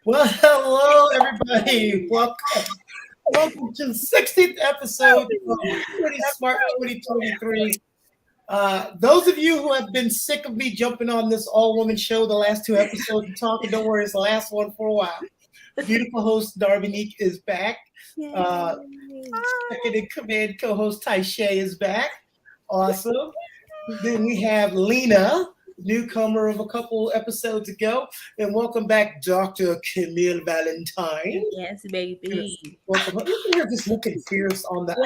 Well, hello, everybody. Welcome to the 60th episode of Pretty Smart 2023. Those of you who have been sick of me jumping on this all-woman show the last two episodes and talking, don't worry, it's the last one for a while. Beautiful host Darbinique is back. Second in command co-host Taisha is back. Awesome. Then we have Lena, newcomer of a couple episodes ago, and welcome back, Dr. Camille Valentine. Yes, baby. Welcome. You're just looking fierce on the.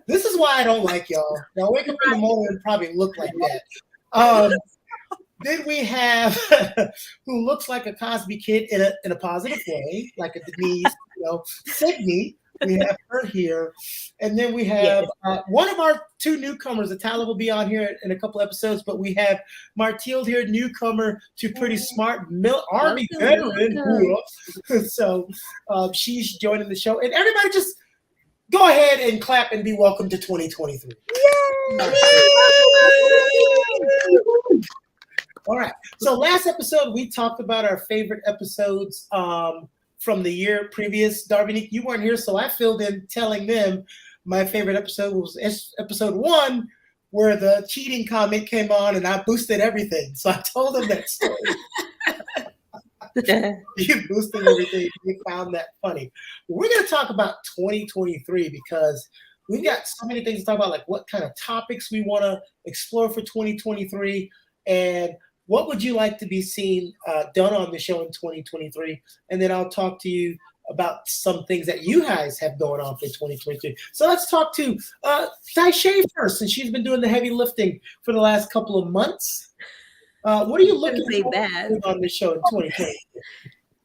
This is why I don't like y'all. Y'all wake up in the morning and probably look like that. Then we have who looks like a Cosby kid in a positive way, like a Denise, Sydney. We have her here. And then we have one of our two newcomers. Atala will be on here in a couple episodes, but we have Martilde here, newcomer to Pretty Smart, Army veteran. So she's joining the show. And everybody just go ahead and clap and be welcome to 2023. Yay! All right. So last episode, we talked about our favorite episodes from the year previous. Darbinique, you weren't here, so I filled in telling them my favorite episode was episode 1, where the cheating comment came on and I boosted everything. So I told them that story. You boosted everything. You found that funny. We're going to talk about 2023 because we've got so many things to talk about, like what kind of topics we want to explore for 2023 and what would you like to be seen done on the show in 2023? And then I'll talk to you about some things that you guys have going on for 2023. So let's talk to Taisha first, since she's been doing the heavy lifting for the last couple of months. What are you looking for on the show in 2023?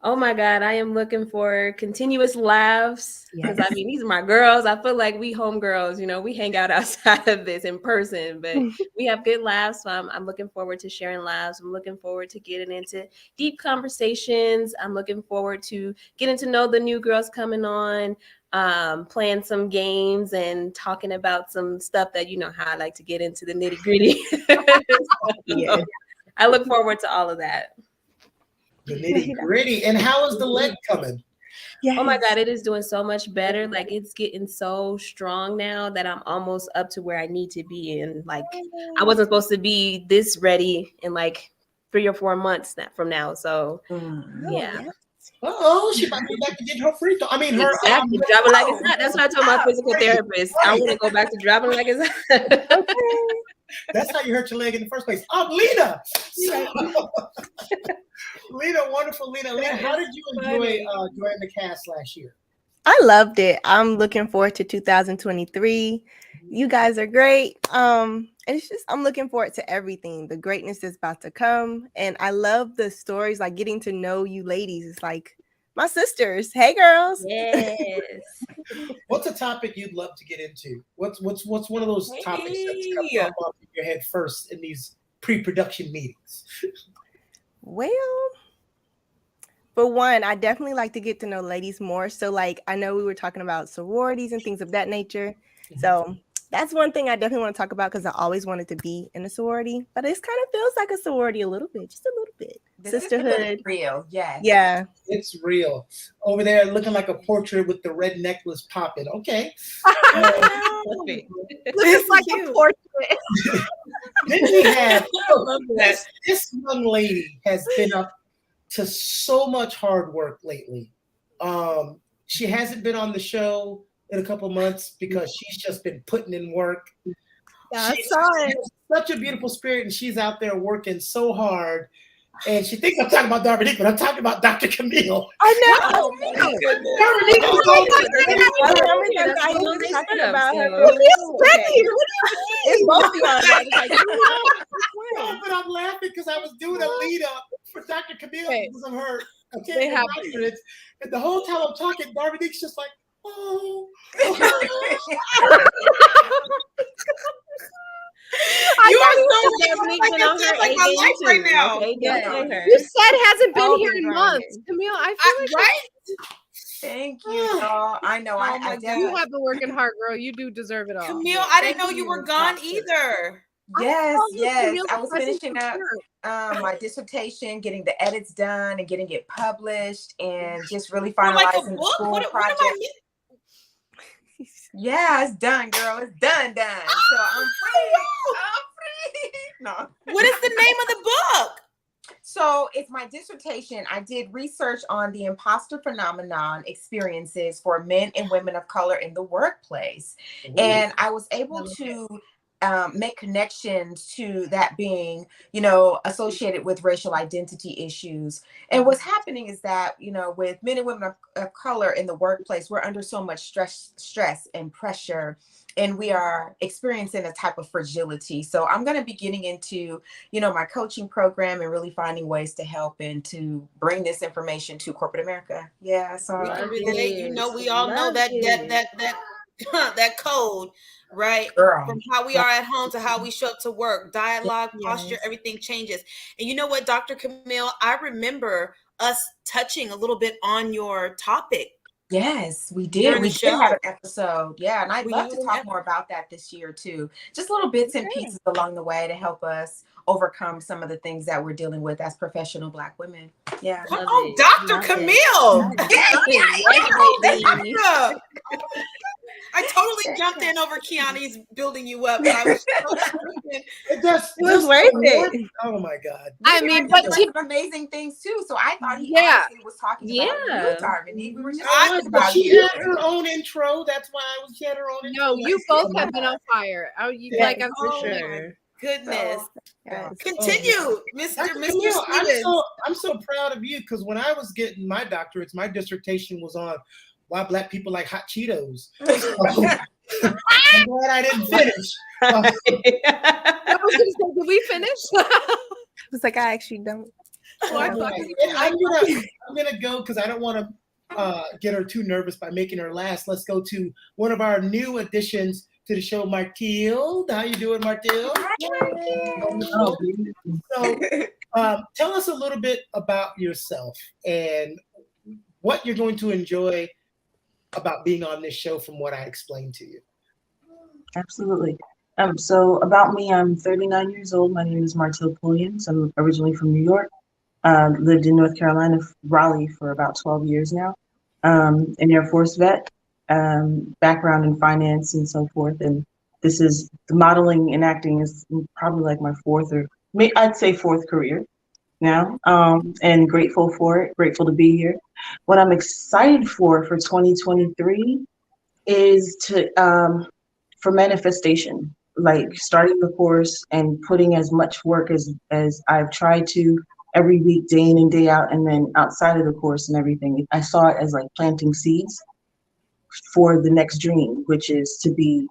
Oh my God, I am looking for continuous laughs because these are my girls. I feel like we homegirls, we hang out outside of this in person, but we have good laughs. So I'm looking forward to sharing laughs. I'm looking forward to getting into deep conversations. I'm looking forward to getting to know the new girls coming on, playing some games and talking about some stuff that how I like to get into the nitty gritty. So, I look forward to all of that. The nitty gritty. And how is the leg coming? Yes. Oh my God, it is doing so much better. Like it's getting so strong now that I'm almost up to where I need to be. And like I wasn't supposed to be this ready in like 3 or 4 months from now. So yeah. Oh, she might be back to get her free throw. Her driving like it's not. That's what I told my physical therapist. I want to go back to driving like it's not. That's how you hurt your leg in the first place. Lena. Lena, wonderful Lena. Lena, how did you enjoy joining the cast last year? I loved it. I'm looking forward to 2023. You guys are great. And it's just I'm looking forward to everything. The greatness is about to come. And I love the stories, like getting to know you ladies. It's like my sisters. Hey girls. Yes. What's a topic you'd love to get into? What's one of those topics that's come up in your head first in these pre-production meetings? Well, for one, I definitely like to get to know ladies more. So like I know we were talking about sororities and things of that nature. So that's one thing I definitely want to talk about because I always wanted to be in a sorority, but it kind of feels like a sorority a little bit, just a little bit. Sisterhood. Real, yeah. Yeah. It's real. Over there looking like a portrait with the red necklace popping. Okay. It's like a portrait. Then we have this young lady has been up to so much hard work lately. She hasn't been on the show in a couple of months because she's just been putting in work. Yeah, She has such a beautiful spirit, and she's out there working so hard. And she thinks I'm talking about Darbinique, but I'm talking about Dr. Camille. I know. It's both of y'all. No, but I'm laughing because I was doing a lead up for Dr. Camille because of her doctorates. And the whole time I'm talking, Darvinique's just like, oh. You are so like my life right now. Okay, you said hasn't been here in months. Camille, I feel like right? Thank you, y'all. I know. You have been working hard, girl. You do deserve it all. Camille, I didn't know you were gone either. Yes. I was finishing up my dissertation, getting the edits done and getting it published and just really finalizing the school project. Yeah, it's done, girl. It's done. So I'm free. No. What is the name of the book? So it's my dissertation. I did research on the imposter phenomenon experiences for men and women of color in the workplace. Ooh. And I was able to make connections to that being, associated with racial identity issues. And what's happening is that, with men and women of color in the workplace, we're under so much stress and pressure, and we are experiencing a type of fragility. So I'm going to be getting into, my coaching program and really finding ways to help and to bring this information to corporate America. Yeah. So we all know that code. Right. Girl. From how we are at home to how we show up to work, dialogue, posture, everything changes. And you know what, Dr. Camille, I remember us touching a little bit on your topic. Yes, we did. We did have an episode. Yeah. And I'd love to talk more about that this year too. Just little bits and pieces along the way to help us overcome some of the things that we're dealing with as professional Black women. Yeah. Oh, Dr. Camille. I totally jumped in over Kiani's building you up. I was it was worth it. Oh my God. I mean, but some amazing things too. So I thought he honestly was talking about you, Darvinique. We were just talking about she had her own intro. That's why she had her own intro. No, you both have been on fire. I'm for sure. Goodness. Continue, Mr. Camille, I'm so proud of you because when I was getting my doctorates, my dissertation was on why Black people like hot Cheetos. I'm glad I didn't finish. I was going to say, did we finish? I was like, I actually don't. I'm gonna go because I don't want to get her too nervous by making her last. Let's go to one of our new additions to the show, Martilde. How you doing, Martilde? So, tell us a little bit about yourself and what you're going to enjoy about being on this show from what I explained to you. Absolutely. So about me, I'm 39 years old. My name is Martilde Pulliams. I'm originally from New York. Lived in North Carolina, Raleigh, for about 12 years now. An Air Force vet, background in finance and so forth. And this is the modeling and acting is probably like my fourth career now, and grateful for it, grateful to be here. What I'm excited for 2023 is for manifestation, like starting the course and putting as much work as I've tried to every week, day in and day out, and then outside of the course and everything. I saw it as like planting seeds for the next dream, which is to be,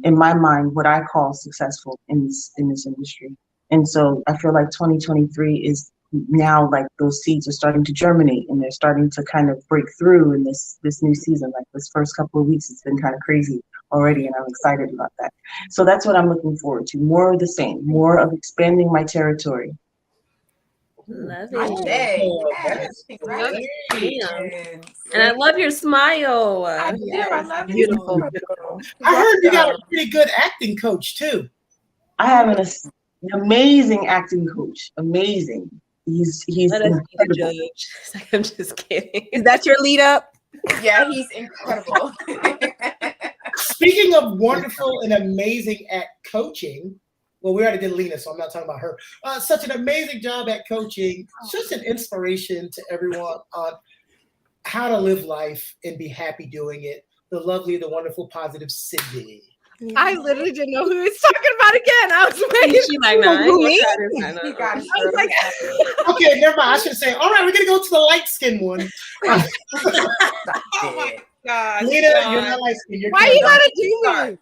in my mind, what I call successful in this industry. And so I feel like 2023 is now like those seeds are starting to germinate and they're starting to kind of break through in this new season. Like this first couple of weeks, it's been kind of crazy already, and I'm excited about that. So that's what I'm looking forward to. More of the same, more of expanding my territory. Love it. And I love your smile. I love it. Beautiful. I heard you got a pretty good acting coach too. I have an amazing acting coach. Amazing. He's incredible. I'm just kidding. Is that your lead up? Yeah, he's incredible. Speaking of wonderful and amazing at coaching, well, we already did Lena, so I'm not talking about her. Such an amazing job at coaching. Just an inspiration to everyone on how to live life and be happy doing it. The lovely, the wonderful, positive Sydney. I literally didn't know who he was talking about again. I was waiting. She's like, no, You got it. I was like, okay, never mind. I should say, all right, we're going to go to the light-skinned one. Oh, my God. Lena, you're not light-skinned. Why you got to do that?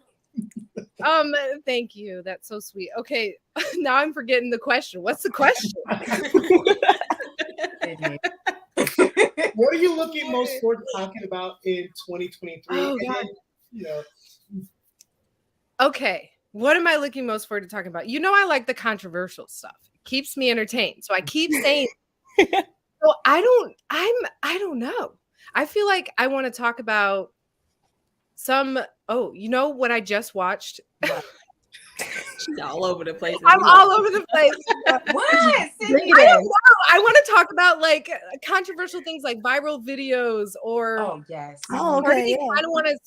Thank you. That's so sweet. Okay, now I'm forgetting the question. What's the question? What are you looking most forward to talking about in 2023? Oh, God. You know. Okay, what am I looking most forward to talking about? You know, I like the controversial stuff. It keeps me entertained, so I keep saying. So I don't know. I feel like I want to talk about some. Oh, you know what I just watched? She's all over the place. I'm all over the place. What? I don't know. I want to talk about like controversial things like viral videos or. Oh yes. Oh, okay. Yeah. I don't want to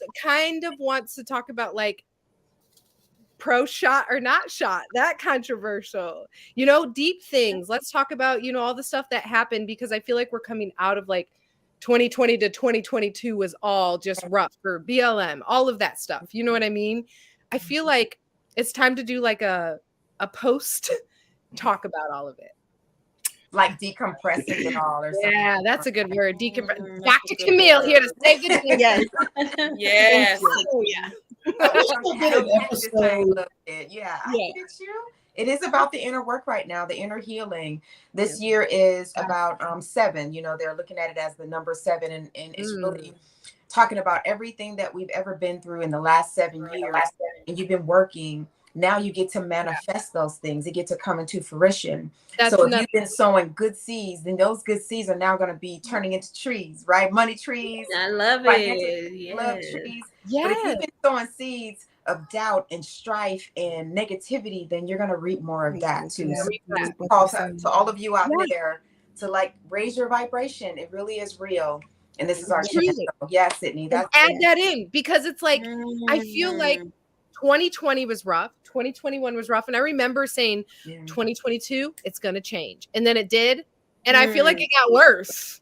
want to talk about like pro shot or not shot, that controversial, you know, deep things. Let's talk about, you know, all the stuff that happened, because I feel like we're coming out of like 2020 to 2022 was all just rough for BLM, all of that stuff. You know what I mean? I feel like it's time to do like a post talk about all of it. Like decompressing it all or something. Yeah, that's a good word. Decompress. Dr. Camille here to say good things. Yes. Yes. Oh, yeah. Yeah, I get you. It is about the inner work right now, the inner healing. This year is about 7. You know, they're looking at it as the number 7, and it's really talking about everything that we've ever been through in the last 7 years. And you've been working. Now you get to manifest those things. They get to come into fruition. So if you've been sowing good seeds, then those good seeds are now going to be turning into trees, right? Money trees. I love it. Love trees. Yeah. But if you've been sowing seeds of doubt and strife and negativity, then you're going to reap more of that too. So all of you out there to like raise your vibration. It really is real. And this is our chance. Yeah, Sydney. That's add that in, because it's like, I feel like 2020 was rough. 2021 was rough. And I remember saying 2022, it's going to change. And then it did. And I feel like it got worse.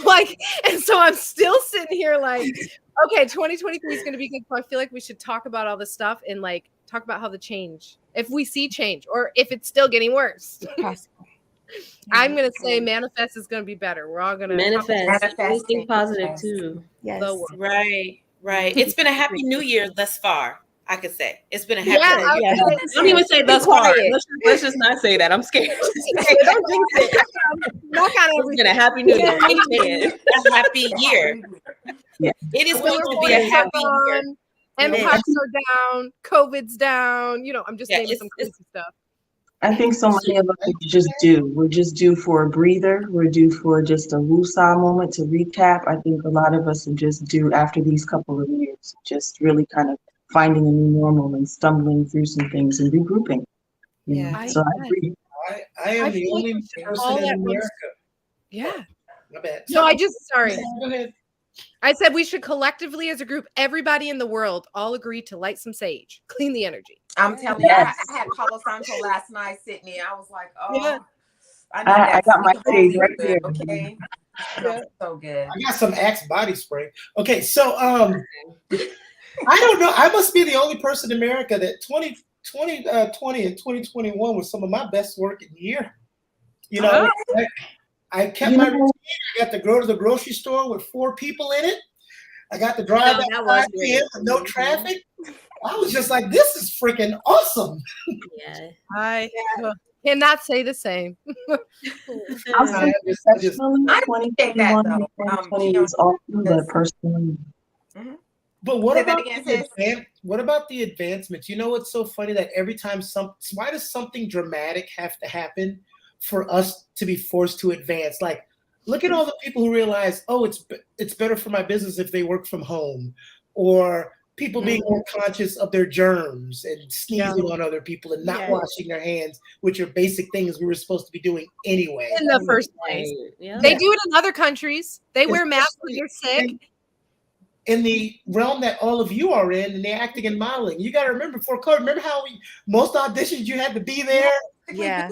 Like, and so I'm still sitting here like, okay, 2023 is going to be good. So I feel like we should talk about all this stuff and like talk about how the change, if we see change or if it's still getting worse. I'm going to say manifest is going to be better. We're all going to manifest. Think positive too. Yes. Right. It's been a happy new year thus far, I could say. It's been a happy new year. Don't even say thus far. Let's just not say that. I'm scared. Don't jinx it. It's been a happy new year. A happy year. Yeah. It is going to be a happy year. Empires are down. COVID's down. You know, I'm just naming some crazy stuff. I think so many of us are just due. We're just due for a breather. We're due for just a woosah moment to recap. I think a lot of us are just due after these couple of years, just really kind of finding a new normal and stumbling through some things and regrouping. Yeah. So I agree. I am the only person in America. Yeah. My bad. No, sorry. Go ahead. I said we should collectively as a group, everybody in the world, all agree to light some sage, clean the energy. I'm telling you, I had Palo Santo last night, Sydney. I was like, oh, I got my sage right here. Okay. So good. I got some Axe body spray. Okay, so I don't know. I must be the only person in America that 2020 and 2021 was some of my best work in the year. You know, I kept my routine. I got to go to the grocery store with 4 people in it. I got to drive at 5 p.m. with no traffic. I was just like, this is freaking awesome. Yeah. I cannot say the same. I'll say professionally, 2020 was awesome, but personally. But what about the advancements? You know what's so funny that every time why does something dramatic have to happen for us to be forced to advance? Like, look at all the people who realize, oh, it's better for my business if they work from home, or people being more conscious of their germs and sneezing on other people and not washing their hands, which are basic things we were supposed to be doing anyway. In the first place. Yeah. They do it in other countries. They wear masks when you're sick. In the realm that all of you are in, and the acting and modeling, you got to remember before COVID, remember how most auditions you had to be there? Yeah,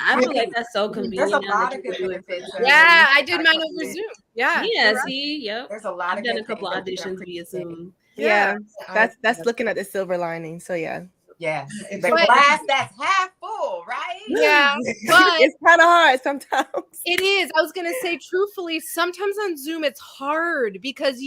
I feel like that's so convenient. There's a lot of good benefits. Yeah, I did mine over Zoom. Yeah. See, there's a lot I've done a couple auditions via Zoom. Yeah, that's looking at the silver lining. So yeah. Yes. The glass that's half full, right? Yeah. But it's kind of hard sometimes. It is. I was gonna say truthfully, sometimes on Zoom it's hard because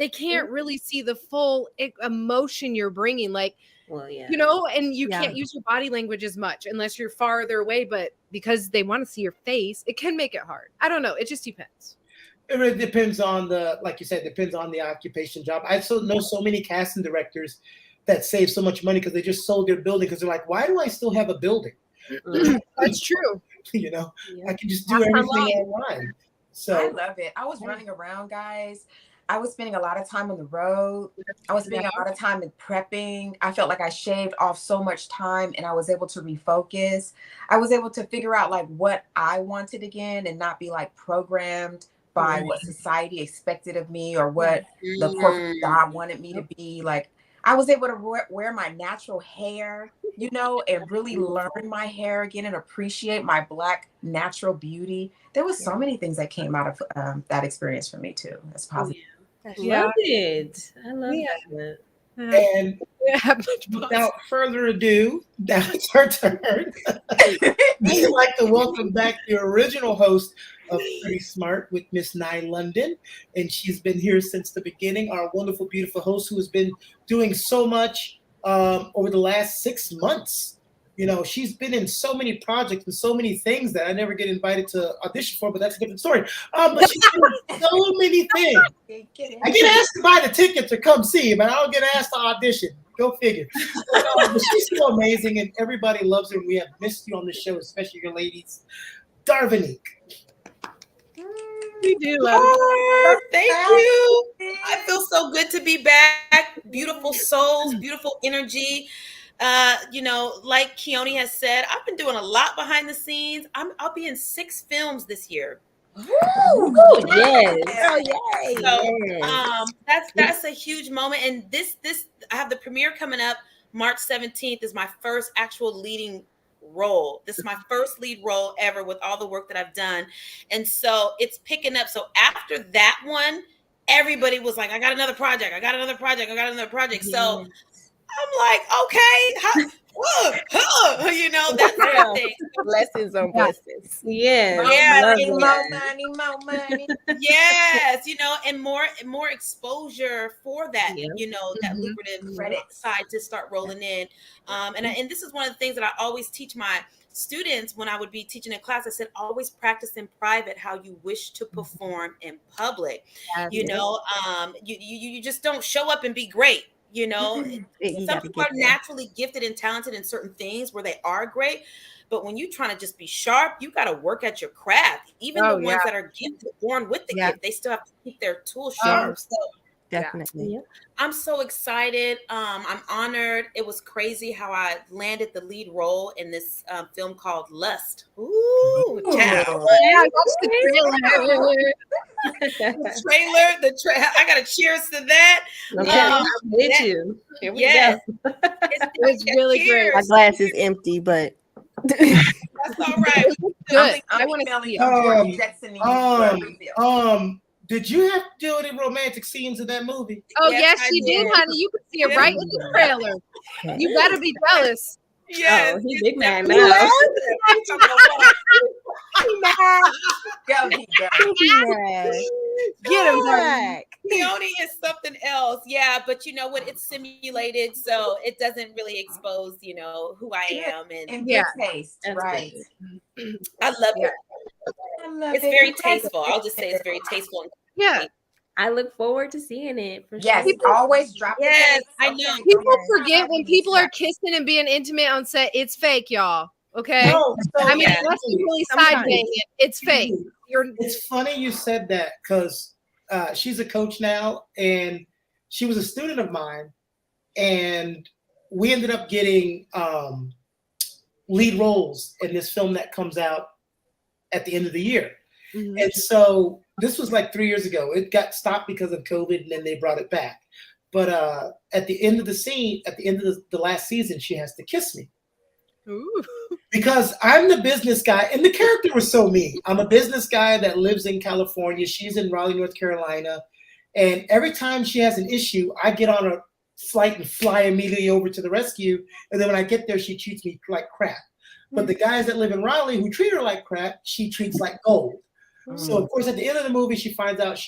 they can't really see the full emotion you're bringing. Like, well, yeah, you know, and you can't use your body language as much unless you're farther away. But because they want to see your face, it can make it hard. I don't know. It just depends. It really depends on like you said, depends on the occupation job. I know so many casting directors that save so much money because they just sold their building because they're like, why do I still have a building? That's true. You know, I can just do everything online. So I love it. I was running around, guys. I was spending a lot of time on the road. I was spending a lot of time in prepping. I felt like I shaved off so much time and I was able to refocus. I was able to figure out like what I wanted again and not be like programmed by what society expected of me or what the corporate job wanted me to be. Like, I was able to wear my natural hair, you know, and really learn my hair again and appreciate my Black natural beauty. There was so many things that came out of that experience for me too. That's positive. Love it. I love that. And without further ado, now it's our turn. We'd like to welcome back the original host of Pretty Smart with Miss Nye London. And she's been here since the beginning, our wonderful, beautiful host who has been doing so much over the last 6 months. You know, she's been in so many projects and so many things that I never get invited to audition for, but that's a different story. But she's doing so many things. I get asked to buy the ticket to come see, but I don't get asked to audition. Go figure. But she's so amazing, and everybody loves her. We have missed you on the show, especially your ladies. Darvinique. We do love you. Thank you. I feel so good to be back. Beautiful souls, beautiful energy. You know, like Keone has said, I've been doing a lot behind the scenes. I'll be in 6 films this year. Oh, yes. Oh, yay. So that's a huge moment. And this I have the premiere coming up March 17th is my first actual leading role. This is my first lead role ever with all the work that I've done. And so it's picking up. So after that one, everybody was like, I got another project. So I'm like, okay, you know, that's the thing. Blessings on blessings. Yeah. More money. Yes, you know, and more exposure for that, you know, that lucrative credit side to start rolling in. And this is one of the things that I always teach my students when I would be teaching in class. I said, always practice in private how you wish to perform in public. You know, you just don't show up and be great. You know, some people are naturally gifted and talented in certain things where they are great. But when you're trying to just be sharp, you got to work at your craft. Even the ones that are gifted, born with the gift, they still have to keep their tools sharp. So definitely. I'm so excited. I'm honored. It was crazy how I landed the lead role in this film called Lust. Ooh, child. I watched the trailer. I got to cheers to that. I'm with you. Here we go. It's really great. My glass is empty, but that's all right. Good. I want to see did you have to do any romantic scenes in that movie? Oh, yes, she did, honey. You can see it right in the trailer. You better be jealous. Yes. Oh, he's big man now. Get him back. Keone is something else. Yeah, but you know what? It's simulated, so it doesn't really expose, you know, who I am. And good taste, right. I love it. It's very tasteful. I'll just say it's very tasteful. Yeah. I look forward to seeing it. For yes, sure. always drop it. Yes, I know. People forget when people are kissing and being intimate on set, it's fake, y'all. Okay? No, I mean, unless you really side bang it, it's fake. It's funny you said that because she's a coach now, and she was a student of mine, and we ended up getting lead roles in this film that comes out at the end of the year. Mm-hmm. And so this was like 3 years ago. It got stopped because of COVID, and then they brought it back. But at the end of the scene, at the end of the last season, she has to kiss me. Ooh. Because I'm the business guy, and the character was so me. I'm a business guy that lives in California. She's in Raleigh, North Carolina. And every time she has an issue, I get on a flight and fly immediately over to the rescue. And then when I get there, she treats me like crap. But the guys that live in Raleigh who treat her like crap, she treats like gold. So of course, at the end of the movie, she finds out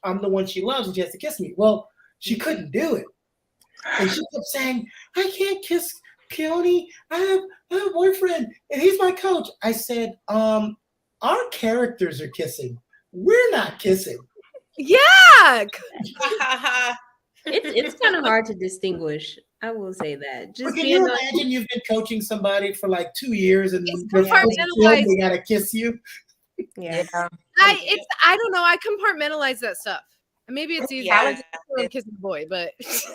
I'm the one she loves, and she has to kiss me. Well, she couldn't do it, and she kept saying, "I can't kiss Keone. I have a boyfriend, and he's my coach." I said, "Our characters are kissing. We're not kissing." Yeah. It's kind of hard to distinguish. I will say that. Just can you imagine you've been coaching somebody for like 2 years and they gotta kiss you? Yeah. I don't know. I compartmentalize that stuff. Maybe it's easier to kiss the boy, but it's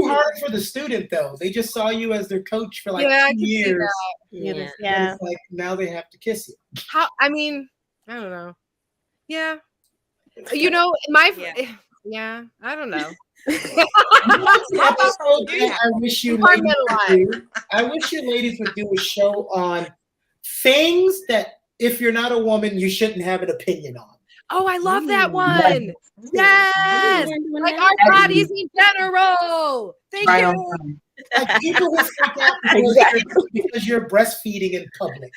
hard for the student though. They just saw you as their coach for like 2 years. Yeah. It's like now they have to kiss you. How? I mean, I don't know. Yeah. You know, I don't know. I wish you ladies would do a show on things that if you're not a woman, you shouldn't have an opinion on. Oh, I love that one. Yes. Like our bodies in general. Thank you. Like people who freak out because you're breastfeeding in public.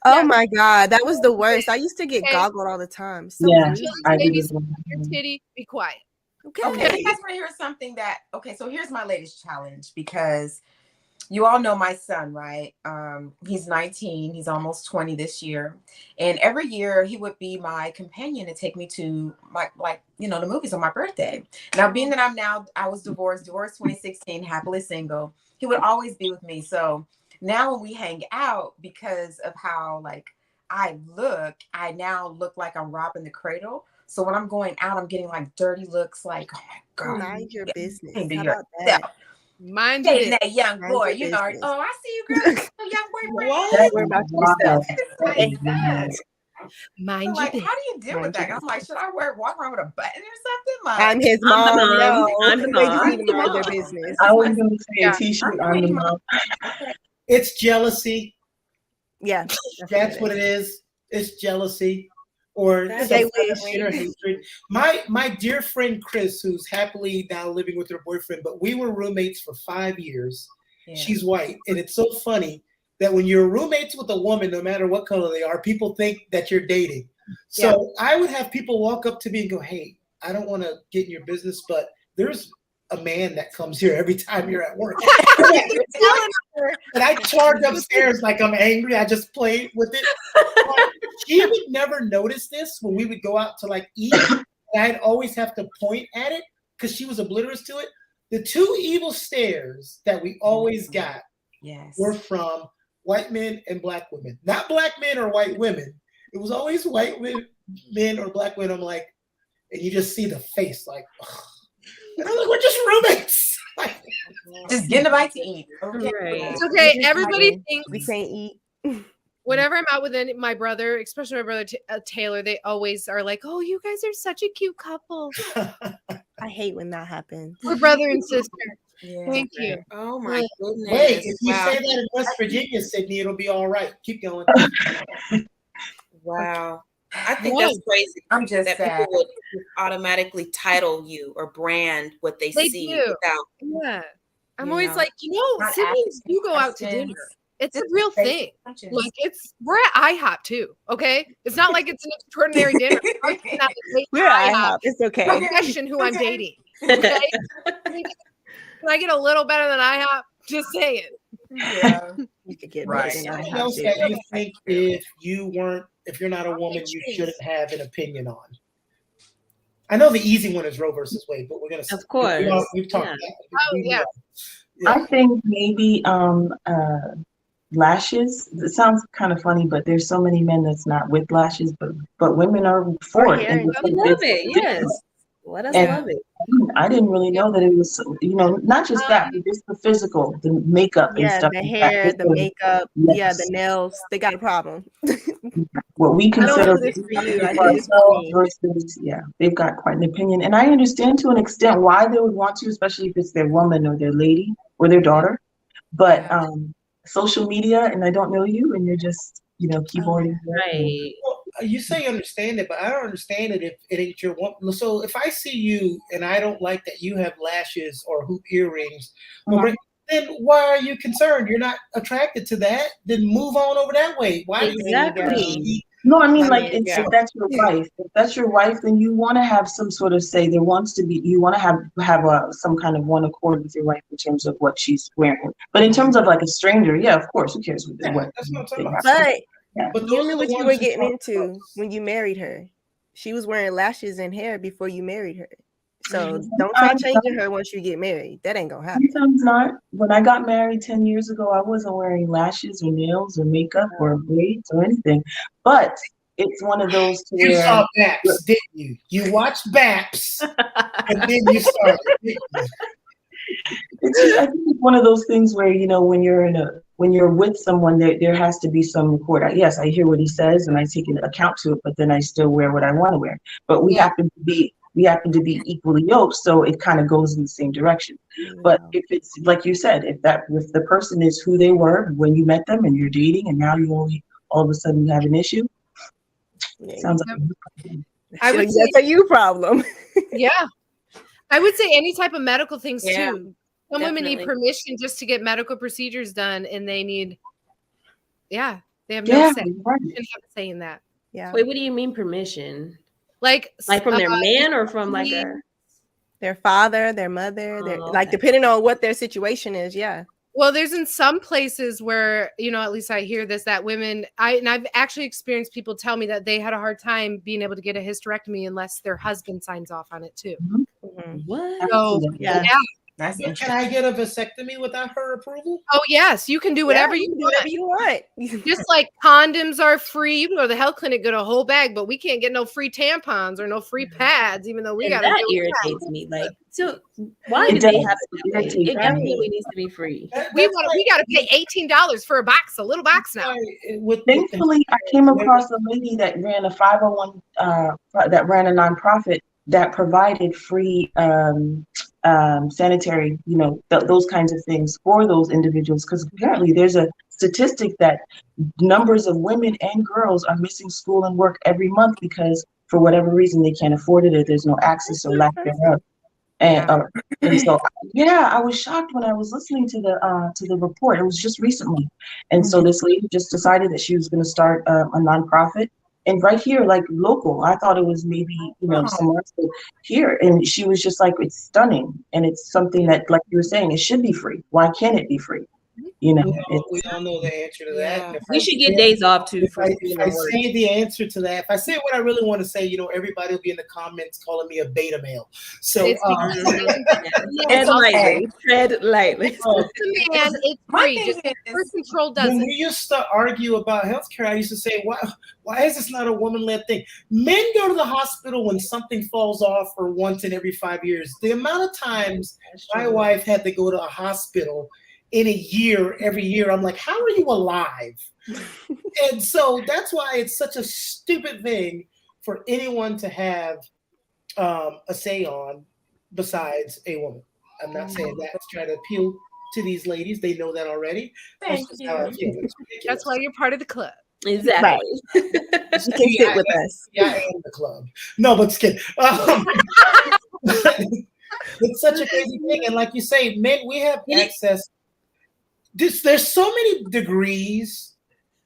Oh my God, that was the worst. I used to get goggled all the time. So babies, your titty, be quiet. Okay, you guys want to hear something that? Okay, so here's my latest challenge because you all know my son, right? He's 19. He's almost 20 this year, and every year he would be my companion to take me to the movies on my birthday. Now, being that I was divorced 2016, happily single. He would always be with me. So now when we hang out, because of how I now look like I'm robbing the cradle. So when I'm going out, I'm getting like dirty looks, like, oh my God. Mind your business. How about that? Mind you, that young boy, you know. Oh, I see you, girl. Young boy. What? We're about to Mind like, you. how do you deal with that? I'm like, should I walk around with a button or something? Like, I'm his mom. No, I'm the mom. They just need to mind their business. I was going to say a t-shirt. I'm the mom. It's jealousy. Yeah, that's what it is. It's jealousy. Or hatred. My dear friend Chris, who's happily now living with her boyfriend, but we were roommates for 5 years. Yeah. She's white, and it's so funny that when you're roommates with a woman, no matter what color they are, people think that you're dating. So I would have people walk up to me and go, "Hey, I don't want to get in your business, but there's a man that comes here every time you're at work." And I charge upstairs like I'm angry. I just play with it. She would never notice this when we would go out to eat. I'd always have to point at it because she was oblivious to it. The two evil stares that we always got were from white men and black women. Not black men or white women. It was always white men or black women. I'm like, and you just see the face like, ugh. And I'm like, we're just roommates. Just getting a bite to eat. Okay. Right. It's okay. Everybody thinks we can't eat. Whenever I'm out with my brother, especially my brother Taylor, they always are like, "Oh, you guys are such a cute couple." I hate when that happens. We're brother and sister. Yeah. Thank you. Oh my goodness. Wait, if you say that in West Virginia, Sydney, it'll be all right. Keep going. Wow. I think that's crazy. I'm just that sad. People would automatically title you or brand what they see without. Yeah. I'm always like, Sydney's you go out to dinner. It's a real thing. Like we're at IHOP too. Okay. It's not like it's an extraordinary dinner. We're at IHOP. It's okay. Don't question who I'm dating. Okay. Can I get a little better than IHOP? Just saying. Yeah. You could get right. Something else that you think if you're not a woman, you shouldn't have an opinion on. I know the easy one is Roe versus Wade, but we're gonna. Of course. We've talked about it. Oh yeah. I think maybe lashes. It sounds kind of funny, but there's so many men that's not with lashes, but women are for it. And I love it. Yes. Let us love it. I didn't really know that it was, not just that, but just the physical, the makeup and stuff. The hair, the makeup, the nails. They got a problem. What we consider versus, they've got quite an opinion. And I understand to an extent why they would want to, especially if it's their woman or their lady or their daughter. But social media, and I don't know you, and you're just, keyboarding. Right. Well, you say you understand it, but I don't understand it if it ain't your woman. So if I see you and I don't like that you have lashes or hoop earrings, then why are you concerned? You're not attracted to that. Then move on over that way. Why? Exactly. No, I mean, like, if that's your wife, then you want to have some sort of say. You want to have some kind of one accord with your wife in terms of what she's wearing. But in terms of like a stranger, yeah, of course, who cares what that's what I'm talking about. But you knew what you were getting into when you married her. She was wearing lashes and hair before you married her. So don't try changing her once you get married. That ain't gonna happen. Sometimes not. When I got married 10 years ago, I wasn't wearing lashes or nails or makeup or braids or anything. But it's one of those to you where saw Baps, didn't you? You watched Baps, and then you started. I think it's one of those things where, you know, when you're with someone, there has to be some accord. Yes, I hear what he says and I take into account to it, but then I still wear what I want to wear. But we happen to be equally yoked, so it kind of goes in the same direction. But if it's like you said, if the person is who they were when you met them and you're dating, and now you only all of a sudden you have an issue, sounds like I would say that's a you problem. Yeah, I would say any type of medical things Yeah, too. Some women need permission just to get medical procedures done, and they have no say. Right. They shouldn't have a say in that. Yeah. Wait, what do you mean permission? Like from their man or from like their father, their mother, like depending on what their situation is. Yeah. Well, there's in some places where, you know, at least I hear this, that women, I've actually experienced people tell me that they had a hard time being able to get a hysterectomy unless their husband signs off on it too. Mm-hmm. What? So yeah. That's Can I get a vasectomy without her approval? Oh yes, you can do whatever you want. Just like condoms are free, you can go to the health clinic, get a whole bag, but we can't get no free tampons or no free pads, even though we got that irritates me. Like, so why do they have to pay? It definitely needs to be free. We got to pay $18 for a little box now. Thankfully, I came across a lady that ran a 501 that ran a nonprofit that provided free sanitary, you know, those kinds of things for those individuals, because apparently there's a statistic that numbers of women and girls are missing school and work every month because for whatever reason they can't afford it or there's no access or lack thereof. And so I was shocked when I was listening to the report. It was just recently, and so this lady just decided that she was going to start a nonprofit. And right here, like local, I thought it was maybe, you know, somewhere here. And she was just like, it's stunning. And it's something that, like you were saying, it should be free. Why can't it be free? You know, we all know the answer to that. We should get days off too. If I say the answer to that, if I say what I really want to say, you know, everybody will be in the comments calling me a beta male. So tread lightly. Tread lightly. Man, it's free. Just birth control doesn't. When we used to argue about healthcare, I used to say, why is this not a woman-led thing? Men go to the hospital when something falls off or once in every 5 years. The amount of times my wife had to go to a hospital in a year, every year, I'm like, how are you alive? And so that's why it's such a stupid thing for anyone to have a say on besides a woman. I'm not saying that to try to appeal to these ladies. They know that already. Thank you. That's why you're part of the club. Exactly. Right. You can sit with us. Yeah, I am the club. No, but just kidding. It's such a crazy thing. And like you say, men, we have access. There's so many degrees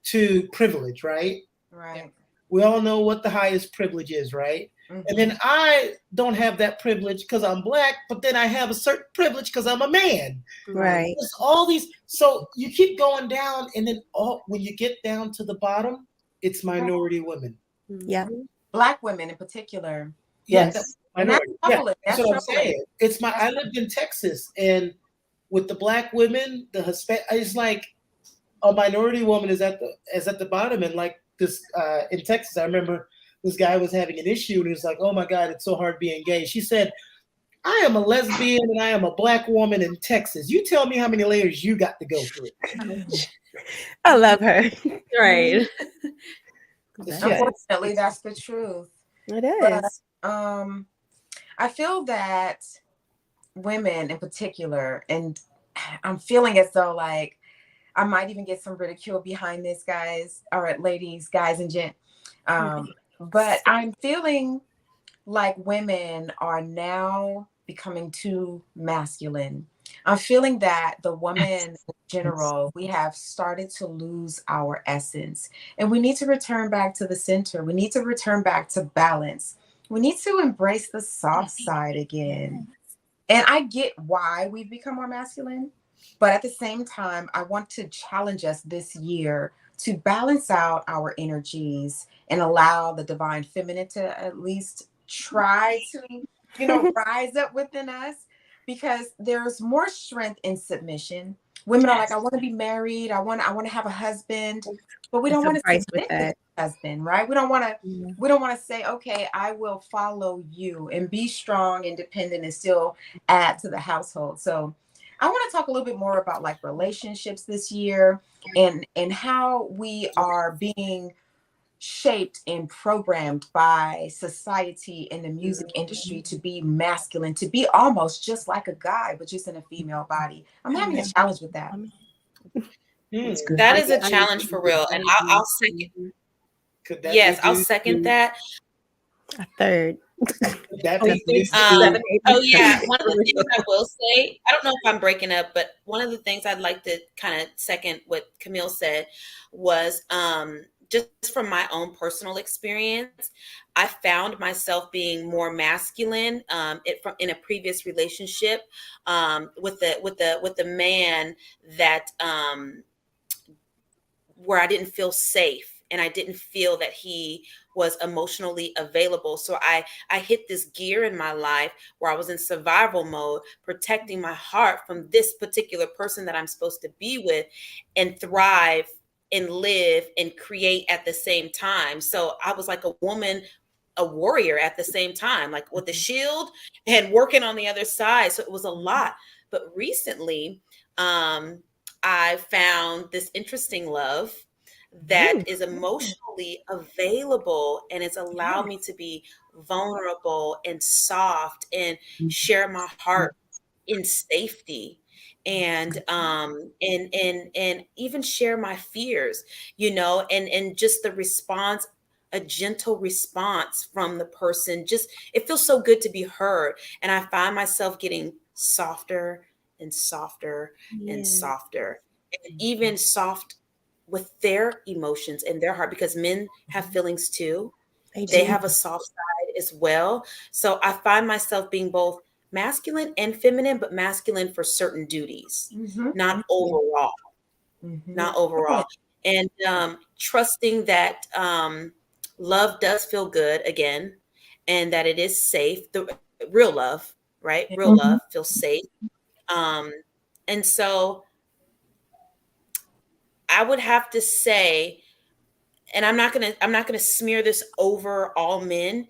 to privilege, right? Right. We all know what the highest privilege is, right? Mm-hmm. And then I don't have that privilege because I'm Black, but then I have a certain privilege because I'm a man. Right. There's all these. So you keep going down, and then when you get down to the bottom, it's minority women. Yeah. Black women in particular. Yes. Minority. That's what I'm saying. I lived in Texas, and with the Black women, the Hispanic, it's like a minority woman is at the bottom. And like this in Texas, I remember this guy was having an issue and he was like, oh my God, it's so hard being gay. She said, I am a lesbian and I am a Black woman in Texas. You tell me how many layers you got to go through. I love her. Right. Unfortunately, that's the truth. It is. But, I feel that women in particular, and I'm feeling as though like I might even get some ridicule behind this, guys, or ladies, guys, and gent. But I'm feeling like women are now becoming too masculine. I'm feeling that the woman in general, we have started to lose our essence, and we need to return back to the center. We need to return back to balance. We need to embrace the soft side again. And I get why we've become more masculine, but at the same time, I want to challenge us this year to balance out our energies and allow the divine feminine to at least try to, rise up within us, because there's more strength in submission. Women are like, I want to be married. I want to have a husband, but we don't want to submit to the husband, right? We don't want to say, okay, I will follow you and be strong, independent, and still add to the household. So I want to talk a little bit more about like relationships this year and how we are being shaped and programmed by society and the music industry to be masculine, to be almost just like a guy, but just in a female body. I'm having a challenge with that. That is a challenge for real. And I'll second. Yes, I'll second that. A third. Yeah. One of the things I will say, I don't know if I'm breaking up, but one of the things I'd like to kind of second what Camille said was just from my own personal experience, I found myself being more masculine in a previous relationship with the man that where I didn't feel safe and I didn't feel that he was emotionally available. So I hit this gear in my life where I was in survival mode, protecting my heart from this particular person that I'm supposed to be with and thrive and live and create at the same time. So I was like a woman, a warrior at the same time, like with the shield and working on the other side. So it was a lot. But recently, I found this interesting love that is emotionally available, and it's allowed me to be vulnerable and soft and share my heart in safety. And even share my fears, and just the response, a gentle response from the person. Just, it feels so good to be heard. And I find myself getting softer and softer and softer, and even soft with their emotions and their heart, because men have feelings too. They have a soft side as well. So I find myself being both masculine and feminine, but masculine for certain duties, not overall, not overall. And trusting that love does feel good again, and that it is safe. The real love, right? Real love feels safe. And so I would have to say, and I'm not gonna smear this over all men,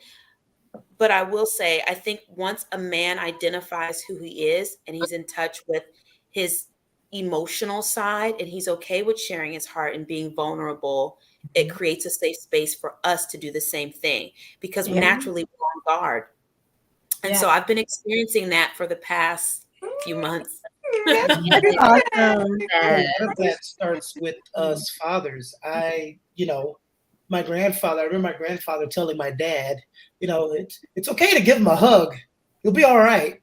but I will say, I think once a man identifies who he is and he's in touch with his emotional side and he's okay with sharing his heart and being vulnerable, it creates a safe space for us to do the same thing, because we naturally we're on guard. And so I've been experiencing that for the past few months. Awesome. That starts with us fathers. My grandfather, I remember my grandfather telling my dad, it's okay to give him a hug. You'll be all right,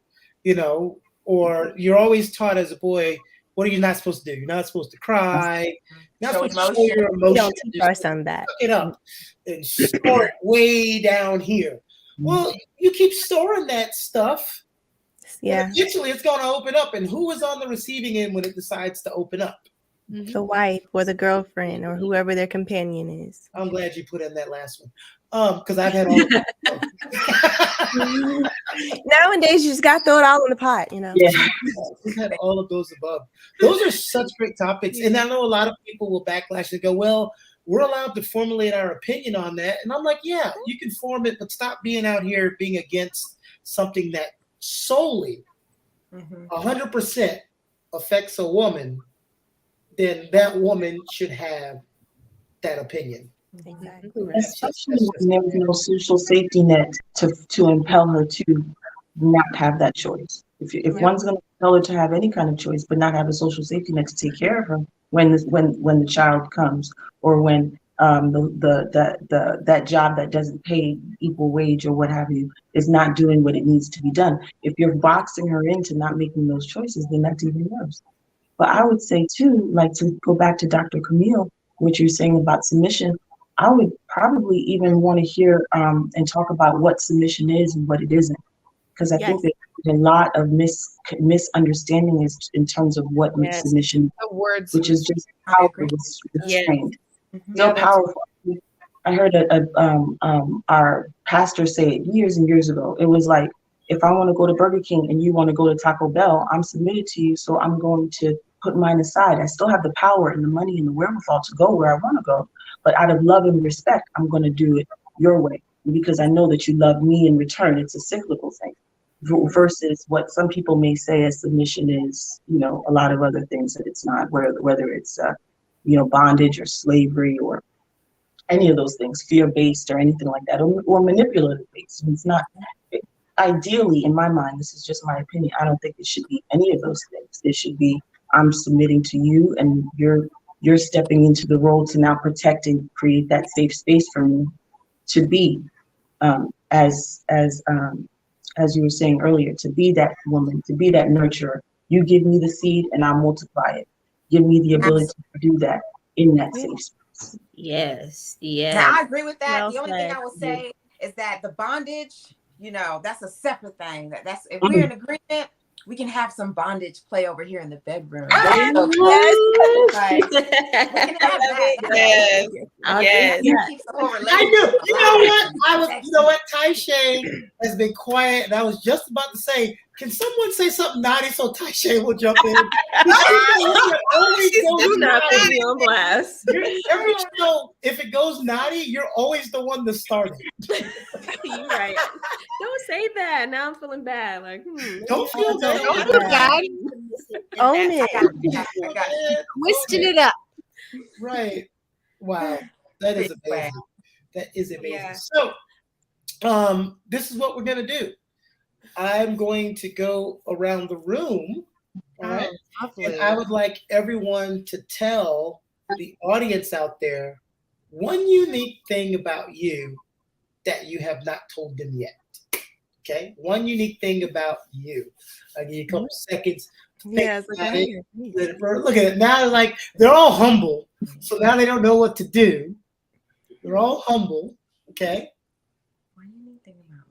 or you're always taught as a boy, what are you not supposed to do? You're not supposed to cry. You're not supposed to show your emotion. Don't teach our son that. Suck it up and store it way down here. Well, you keep storing that stuff. Yeah. Eventually it's going to open up. And who is on the receiving end when it decides to open up? The wife or the girlfriend or whoever their companion is. I'm glad you put in that last one. Because I've had all of Nowadays you just got to throw it all in the pot, Yeah. We've had all of those above. Those are such great topics. And I know a lot of people will backlash and go, well, we're allowed to formulate our opinion on that. And I'm like, yeah, you can form it, but stop being out here being against something that solely 100% affects a woman. Then that woman should have that opinion. Exactly. Especially when there's no social safety net to impel her to not have that choice. If one's going to tell her to have any kind of choice, but not have a social safety net to take care of her when the child comes, or when that job that doesn't pay equal wage or what have you is not doing what it needs to be done. If you're boxing her into not making those choices, then that's even worse. But I would say too, like to go back to Dr. Camille, what you're saying about submission, I would probably even want to hear and talk about what submission is and what it isn't. Because I think that there's a lot of misunderstanding is in terms of what makes submission, which is just power restrained. So powerful. I heard our pastor say it years and years ago. It was like, if I want to go to Burger King and you want to go to Taco Bell, I'm submitted to you, so I'm going to put mine aside. I still have the power and the money and the wherewithal to go where I want to go, but out of love and respect, I'm going to do it your way because I know that you love me in return. It's a cyclical thing versus what some people may say as submission is, you know, a lot of other things that it's not, whether it's, you know, bondage or slavery or any of those things, fear-based or anything like that, or manipulative-based. It's not. Ideally, in my mind, this is just my opinion, I don't think it should be any of those things. It should be, I'm submitting to you and you're stepping into the role to now protect and create that safe space for me to be, as you were saying earlier, to be that woman, to be that nurturer. You give me the seed and I'll multiply it. Give me the ability to do that in that safe space. Yes. Now, I agree with that. The only thing I will say is that the bondage, you know, that's a separate thing. That's if we're in agreement, we can have some bondage play over here in the bedroom. Yes. I knew. You know what? Taisha has been quiet, and I was just about to say, can someone say something naughty so Taisha will jump in? Every show, if it goes naughty, you're always the one to start it. You're right. Don't say that. Now I'm feeling bad. Like, don't feel bad. Don't feel bad. Own it. Twisting it up. Right. Wow. That is amazing. That is amazing. Yeah. So, this is what we're gonna do. I'm going to go around the room. All right. And I would like everyone to tell the audience out there one unique thing about you that you have not told them yet. Okay? One unique thing about you. I'll give you a couple seconds. Yes. Look at it. Now, like, they're all humble. So now they don't know what to do. They're all humble. Okay?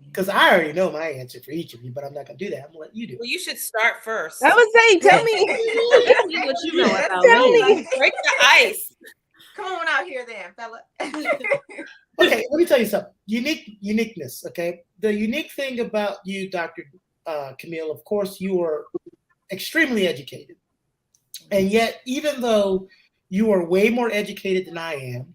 Because I already know my answer for each of you, but I'm not going to do that. I'm going to let you do it. Well, you should start first. I would say, tell me. What you know about tell me. Break the ice. Come on out here then, fella. Okay, let me tell you something. Uniqueness, okay? The unique thing about you, Dr. Camille, of course, you are extremely educated. And yet, even though you are way more educated than I am,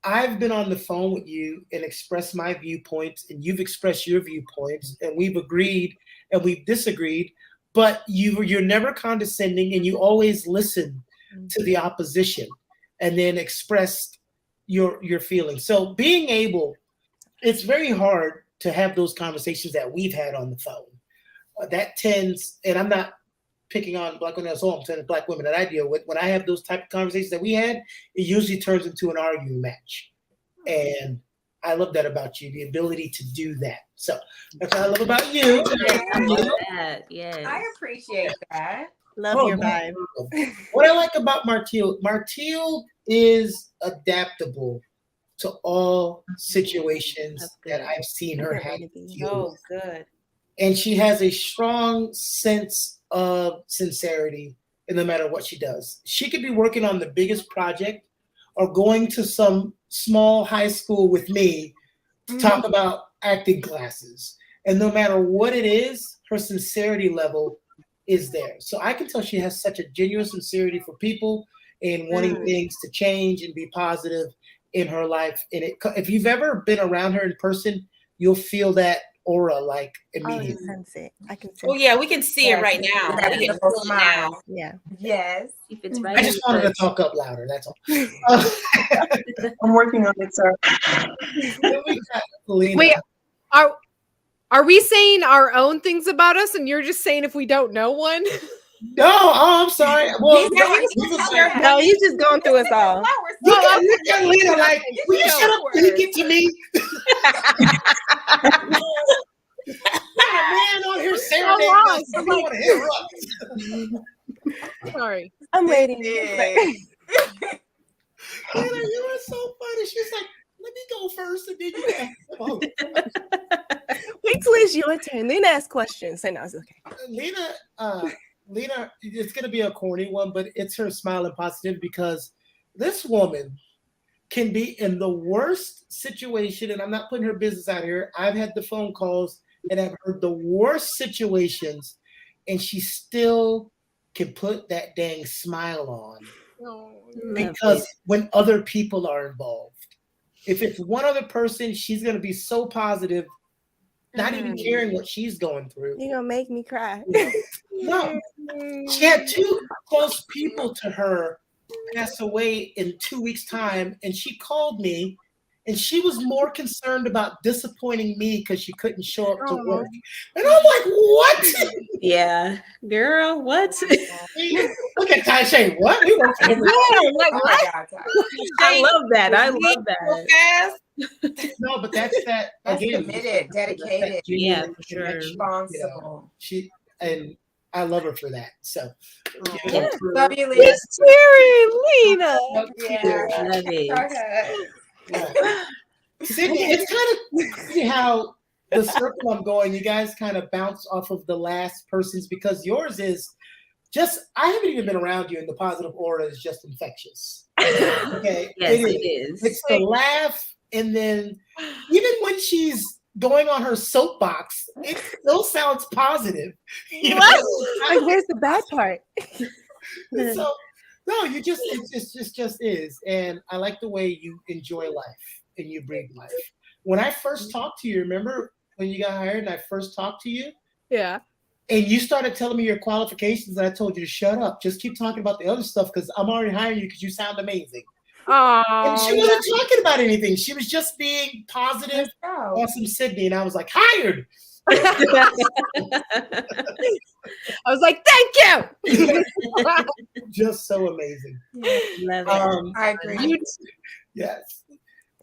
I've been on the phone with you and expressed my viewpoints, and you've expressed your viewpoints, and we've agreed and we've disagreed, but you're never condescending, and you always listen to the opposition and then express your feelings. So being able, it's very hard to have those conversations that we've had on the phone. That tends, and I'm not picking on black women, that's all I'm saying, black women that I deal with. When I have those type of conversations that we had, it usually turns into an arguing match. And I love that about you, the ability to do that. So that's what I love about you. Yes. I appreciate that. Love your vibe. What I like about Martille is adaptable to all situations that I've seen her have. Oh, good. And she has a strong sense of sincerity in no matter what she does. She could be working on the biggest project or going to some small high school with me to talk about acting classes. And no matter what it is, her sincerity level is there. So I can tell she has such a genuine sincerity for people and wanting things to change and be positive in her life. And if you've ever been around her in person, you'll feel that aura like immediately. I can sense it. Oh yeah, we can see it right now. We can feel it now. Yeah. Yes. If it's right. I just wanted to talk up louder. That's all. I'm working on it, sir. Wait, are we saying our own things about us, and you're just saying if we don't know one? No, I'm sorry. Well, no, he's just going through us all. Look at Lena like, will you shut up when you get to me? got a man on here serenading us. I don't want to interrupt. Sorry. I'm waiting. Lena, you were so funny. She's like, let me go first and then you can. Oh. Wait till it's your turn. Then ask questions. And I was okay. Lena, it's gonna be a corny one, but it's her smile and positive because this woman can be in the worst situation, and I'm not putting her business out here. I've had the phone calls and I've heard the worst situations, and she still can put that dang smile on. Because when other people are involved, if it's one other person, she's gonna be so positive, not even caring what she's going through. You're gonna make me cry. No, she had two close people to her pass away in 2 weeks' time, and she called me, and she was more concerned about disappointing me because she couldn't show up to work. And I'm like, what? Yeah, girl, what? Look at Taisha. What? We work for every I love that. I love that. No, but that's again, committed, dedicated, yeah, for sure. Responsible. She and I love her for that. So, love you, Lena. It's Lena. Love it. Sydney, it's kind of see how the circle I'm going. You guys kind of bounce off of the last person's because yours is just. I haven't even been around you, and the positive aura is just infectious. Okay, yes, it is. It's the laugh, and then even when she's going on her soapbox, it still sounds positive. Like, where's the bad part? So no, it just is, and I like the way you enjoy life and you breathe life. When I first talked to you, remember when you got hired and I first talked to you? Yeah. And you started telling me your qualifications, and I told you to shut up. Just keep talking about the other stuff because I'm already hiring you because you sound amazing. And she wasn't talking about anything. She was just being positive, awesome Sydney, and I was like, hired. I was like, thank you. Just so amazing. Love it. I agree. Yes.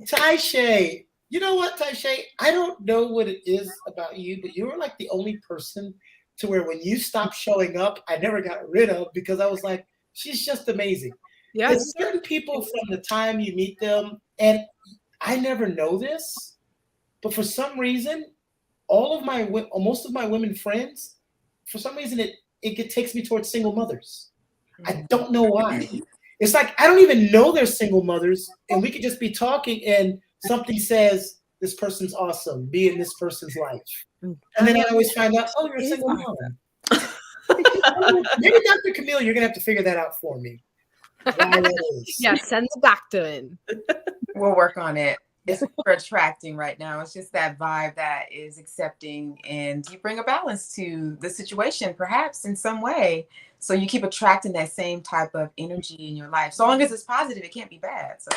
Taisha, you know what, Taisha? I don't know what it is about you, but you were like the only person to where when you stopped showing up, I never got rid of because I was like, she's just amazing. Yeah. There's certain people from the time you meet them, and I never know this, but for some reason, most of my women friends, for some reason, it takes me towards single mothers. I don't know why. It's like I don't even know they're single mothers, and we could just be talking, and something says this person's awesome, be in this person's life, and then I always find out, oh, you're a single mother. Maybe Dr. Camille, you're gonna have to figure that out for me. Yeah, send the doctor in. We'll work on it. It's attracting right now. It's just that vibe that is accepting, and you bring a balance to the situation, perhaps in some way. So you keep attracting that same type of energy in your life. So long as it's positive, it can't be bad. So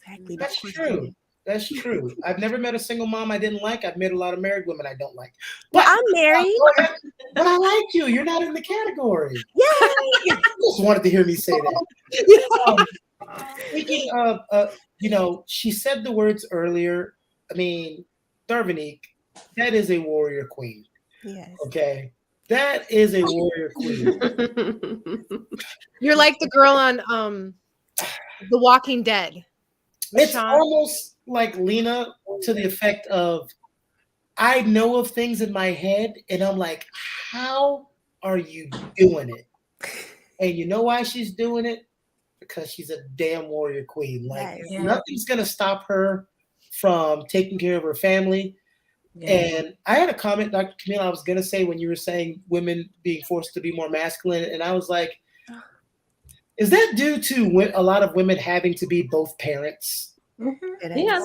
Exactly. That's true. That's true. I've never met a single mom I didn't like. I've met a lot of married women I don't like. But I'm married. But I like you. You're not in the category. Yeah. You just wanted to hear me say that. Speaking of, she said the words earlier. I mean, Darvinique, that is a warrior queen. Yes. Okay. That is a warrior queen. You're like the girl on The Walking Dead. It's almost like Lena to the effect of, I know of things in my head and I'm like, how are you doing it? And you know why she's doing it? Because she's a damn warrior queen. Like nothing's going to stop her from taking care of her family. Yeah. And I had a comment, Dr. Camille, I was going to say when you were saying women being forced to be more masculine. And I was like, is that due to a lot of women having to be both parents? Mm-hmm. Yeah.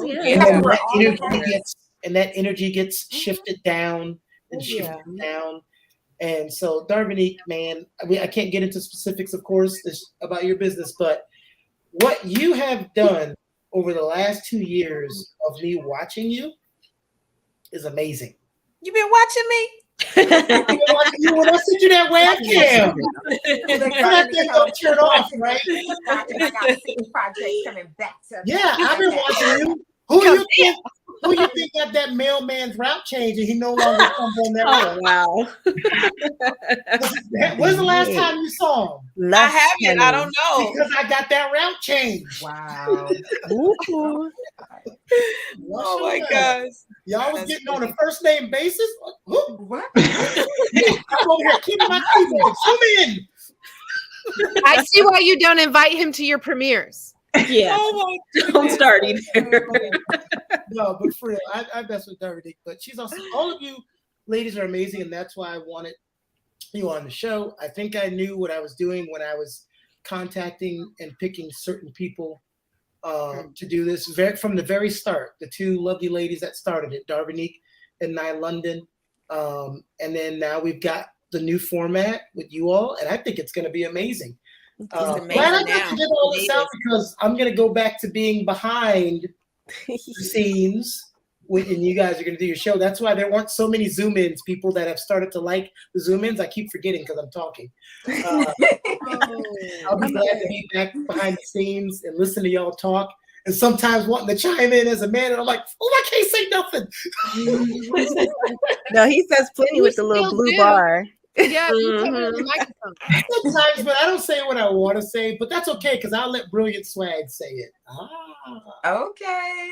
And that energy gets shifted down and shifted down. And so, Darvinique, man, I mean, I can't get into specifics, of course, about your business, but what you have done over the last 2 years of me watching you is amazing. You've been watching me? When I sent you that webcam, that thing don't turn off, right? I got 6 projects coming back to yeah, I've been watching you. Who you think? Who you think got that mailman's route change and he no longer comes on that route? Wow. When's the last time you saw him? I haven't. I don't know. Because I got that route change. Wow. Oh my gosh. Y'all was getting on a first name basis? What? I'm over here keeping my keyboard. Come in. I see why you don't invite him to your premieres. Yeah. Oh Don't start either. No, but for real, I mess with Darvinique, but she's awesome. All of you ladies are amazing, and that's why I wanted you on the show. I think I knew what I was doing when I was contacting and picking certain people to do this from the very start. The two lovely ladies that started it, Darvinique and Nye London. And then now we've got the new format with you all, and I think it's going to be amazing. Glad I got to get all this out because I'm going to go back to being behind the scenes and you guys are going to do your show. That's why there weren't so many Zoom-ins, people that have started to like the Zoom-ins. I keep forgetting because I'm talking. I'll be glad to be back behind the scenes and listen to y'all talk. And sometimes wanting to chime in as a man, and I'm like, I can't say nothing. No, he says plenty with the little blue bar. Yeah, the microphone. Sometimes, but I don't say what I want to say, but that's okay because I'll let Brilliant Swag say it. Okay.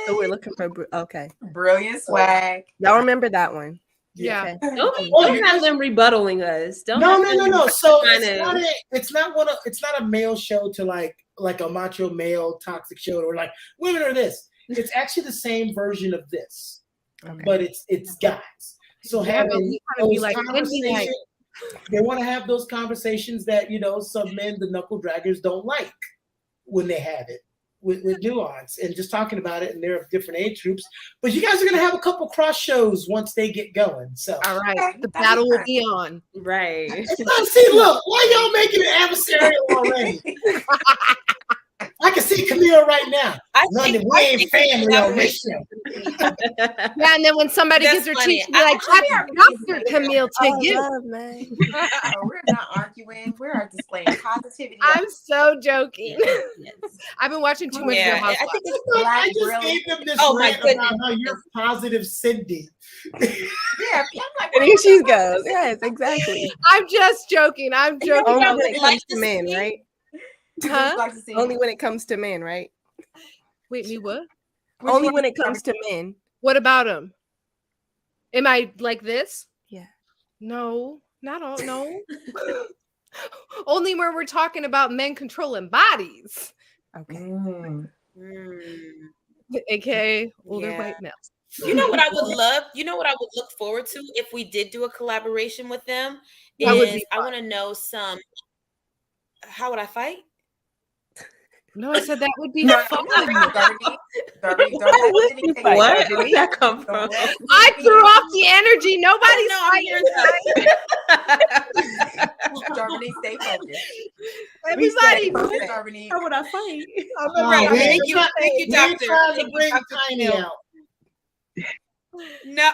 So we're looking for Brilliant Swag. Y'all remember that one? Yeah. Okay. Don't have them rebuttaling us. No. So it's not a male show to like a macho male toxic show or like women are this. It's actually the same version of this, but it's guys. So having those conversations, they want to have those conversations that some men, the knuckle draggers, don't like when they have it with nuance and just talking about it. And they're of different age groups. But you guys are going to have a couple cross shows once they get going. So all right, the battle will be on. Right. See, look, why y'all making it adversarial already? I can see Camille right now. We ain't family on this show. Yeah, and then when somebody gets their cheeks, be like, Dr. Camille to you. We're not arguing. We're displaying positivity. I'm so joking. Yes. I've been watching too much Real Housewives. I just gave them this rant about how you're positive Cindy. Yeah, I'm like, and here she goes. Yes, exactly. I'm just joking. Only when it comes to men, right? Huh? Only when it comes to men, right? Wait, me what? Only when it comes to men. What about them? Am I like this? Yeah. No, not all. No. Only when we're talking about men controlling bodies. Okay. AKA older white males. You know what I would love? You know what I would look forward to if we did do a collaboration with them? I want to know some. How would I fight? No, I said that would be fun. Where did that come from? I threw off the energy. Nobody's fighting. Darvinique, stay focused. Everybody, how would I fight? Right. Thank you, doctor. Trying to bring Tiny out. No.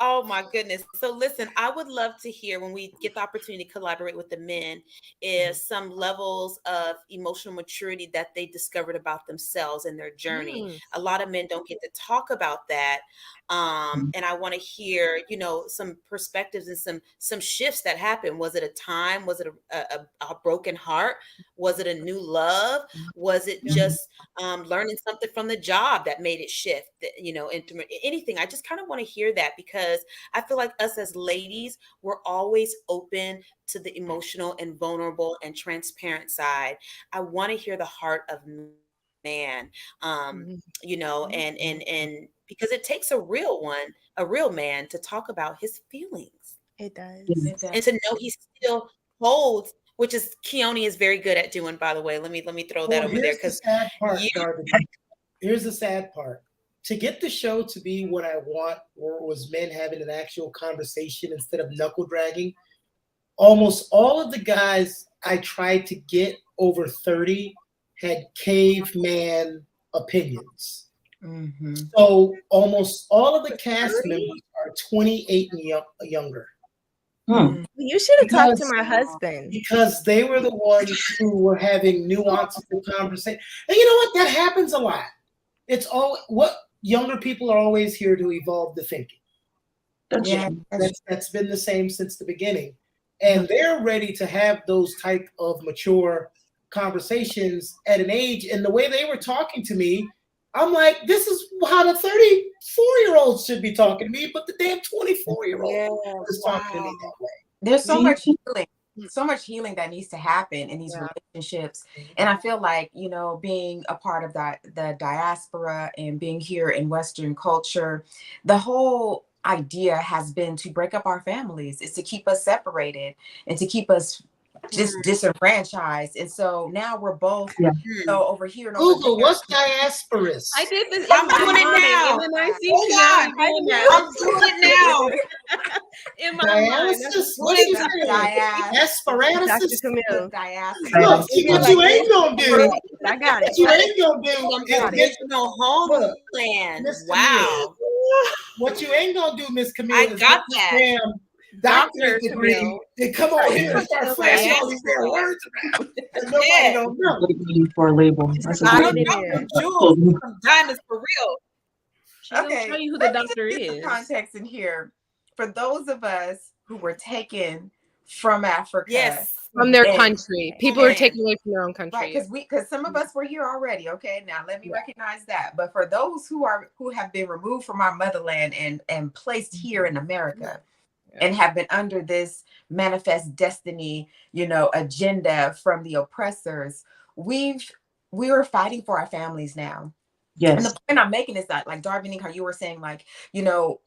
Oh my goodness. So listen, I would love to hear when we get the opportunity to collaborate with the men is some levels of emotional maturity that they discovered about themselves and their journey. A lot of men don't get to talk about that. And I want to hear, some perspectives and some shifts that happened. Was it a time? Was it a broken heart? Was it a new love? Was it just learning something from the job that made it shift? Anything. I just kind of want to hear that because I feel like us as ladies, we're always open to the emotional and vulnerable and transparent side. I want to hear the heart of man, and because it takes a real man to talk about his feelings. It does. And to know he still holds, which is Keone is very good at doing, by the way. Let me throw that over there. Because here's the sad part. To get the show to be what I want, or was men having an actual conversation instead of knuckle dragging, almost all of the guys I tried to get over 30 had caveman opinions. Mm-hmm. So almost all of the cast members are 28 and younger. You should have talked to my husband. Because they were the ones who were having nuances of conversation. And you know what? That happens a lot. It's all younger people are always here to evolve the thinking. Yeah, that's been the same since the beginning. And they're ready to have those type of mature conversations at an age. And the way they were talking to me, I'm like, this is how the 34-year-olds should be talking to me, but the damn 24-year-old is talking to me that way. There's so much healing that needs to happen in these relationships. And I feel like, you know, being a part of the diaspora and being here in Western culture, the whole idea has been to break up our families. It's to keep us separated and to keep us just disenfranchised. And so now we're both over here and over Google, there. what's diasporis? I did this. I'm doing it now. I'm doing it now. In my mind. Dialysis? What did you say? Asparagus? Dr. Camille. Look, see what you ain't gonna do. I got it. What you ain't gonna do is get Traditional homeland. Wow. what you ain't gonna do, Miss Camille. I is got get this that. damn doctorate degree. They come over here and start flashing all these damn words around. And nobody don't know. Waiting for a label. That's I a don't good know. Jewels from Diamonds for real. Okay, Tell you who the let me doctor just get is. some context in here for those of us who were taken from Africa. Yes. From their And- country. People are taken away from their own country. Right, because some of us were here already. Okay, now let me recognize that. But for those who have been removed from our motherland and placed here in America, and have been under this manifest destiny, you know, agenda from the oppressors, we were fighting for our families now. Yes. And the point I'm making is that, like Darvin, how you were saying, like, you know,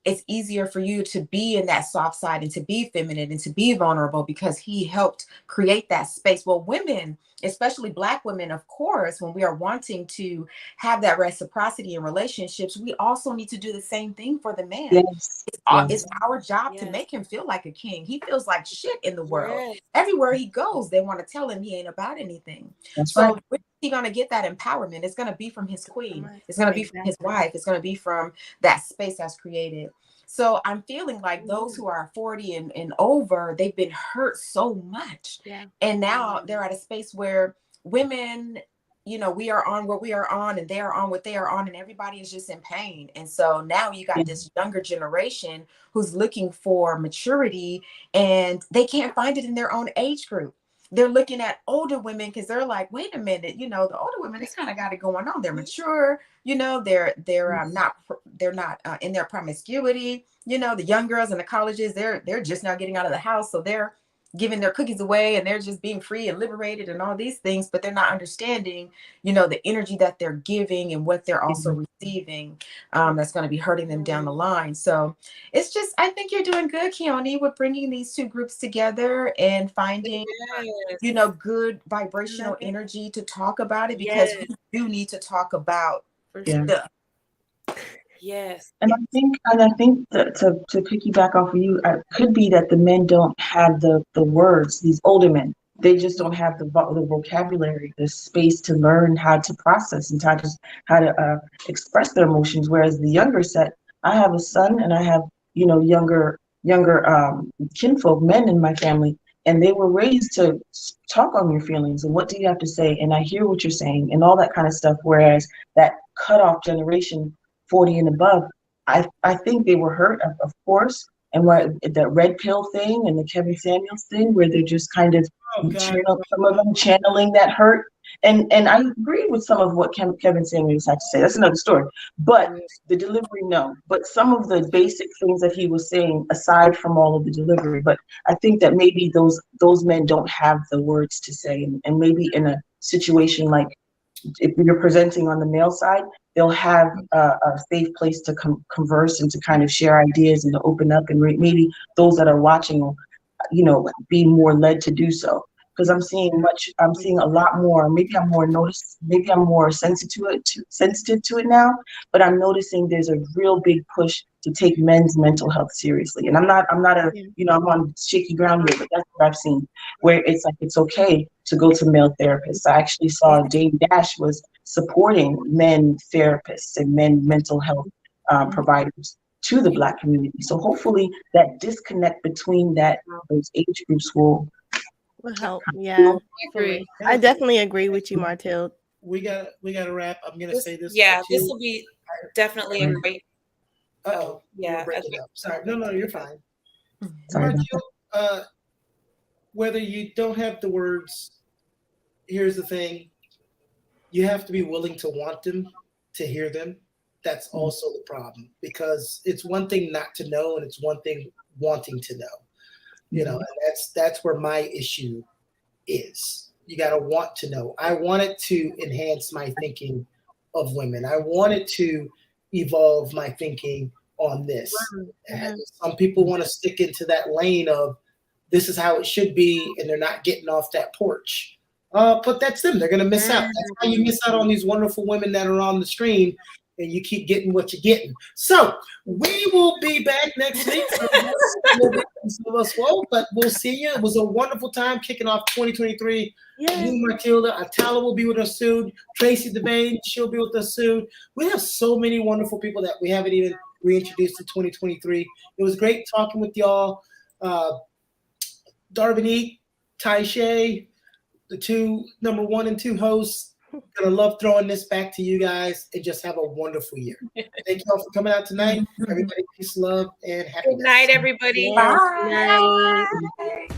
it's easier for you to be in that soft side and to be feminine and to be vulnerable because he helped create that space. Well, women, especially Black women, of course, when we are wanting to have that reciprocity in relationships, we also need to do the same thing for the man. Yes. It's our job to make him feel like a king. He feels like shit in the world. Everywhere he goes, they want to tell him he ain't about anything. That's So right. where is he going to get that empowerment? It's going to be from his queen. It's going to be from his wife. It's going to be from that space that's created. So I'm feeling like those who are 40 and over, they've been hurt so much. And now they're at a space where women, you know, we are on what we are on and they are on what they are on and everybody is just in pain. And so now you got this younger generation who's looking for maturity and they can't find it in their own age group. They're looking at older women because they're like, wait a minute, you know, the older women, they kind of got it going on. They're mature, you know, they're not in their promiscuity. You know, the young girls in the colleges, they're just now getting out of the house, so they're giving their cookies away and they're just being free and liberated and all these things, but they're not understanding, you know, the energy that they're giving and what they're also receiving. That's going to be hurting them down the line. So it's just, I think you're doing good, Keone, with bringing these two groups together and finding, you know, good vibrational energy to talk about it because we do need to talk about stuff. Yes. And I think that to piggyback off of you, it could be that the men don't have the words, these older men. They just don't have the vocabulary, the space to learn how to process and how to express their emotions. Whereas the younger set, I have a son and I have, you know, younger kinfolk, men in my family, and they were raised to talk on your feelings and what do you have to say, and I hear what you're saying and all that kind of stuff. Whereas that cutoff generation, 40 and above, I think they were hurt, of course, and that red pill thing and the Kevin Samuels thing, where they're just kind of some of them channeling that hurt. And I agree with some of what Kevin Samuels had to say. That's another story. But the delivery, no. But some of the basic things that he was saying, aside from all of the delivery, but I think that maybe those men don't have the words to say, and maybe in a situation like if you're presenting on the male side, they'll have a safe place to converse and to kind of share ideas and to open up, and maybe those that are watching will, you know, be more led to do so. Because I'm seeing a lot more. Maybe I'm more sensitive to it now. But I'm noticing there's a real big push to take men's mental health seriously. And I'm not you know, I'm on shaky ground here, but that's what I've seen. Where it's like it's okay to go to male therapists. I actually saw Dame Dash was supporting men therapists and men mental health providers to the Black community. So hopefully that disconnect between those age groups will help. Yeah, I definitely agree with you, Martell. we got to wrap. I'm gonna say this. Yeah, this will be definitely a great. Oh, yeah. Sorry. No, you're fine. Sorry. Whether you don't have the words, here's the thing: you have to be willing to want them, to hear them. That's also the problem, because it's one thing not to know, and it's one thing wanting to know. You know, and that's where my issue is. You got to want to know. I wanted to enhance my thinking of women. I wanted to evolve my thinking on this. And some people want to stick into that lane of this is how it should be, and they're not getting off that porch. But that's them. They're going to miss out. That's how you miss out on these wonderful women that are on the stream, and you keep getting what you're getting. So we will be back next week. But we'll see you. It was a wonderful time kicking off 2023. Lou Matilda, Atala will be with us soon. Tracy Devane, she'll be with us soon. We have so many wonderful people that we haven't even reintroduced to 2023. It was great talking with y'all. Darbonique, Taisha, the two number 1 and 2 hosts. Gonna love throwing this back to you guys and just have a wonderful year. Thank you all for coming out tonight. Everybody, peace, love, and happiness. Good night, everybody. Bye.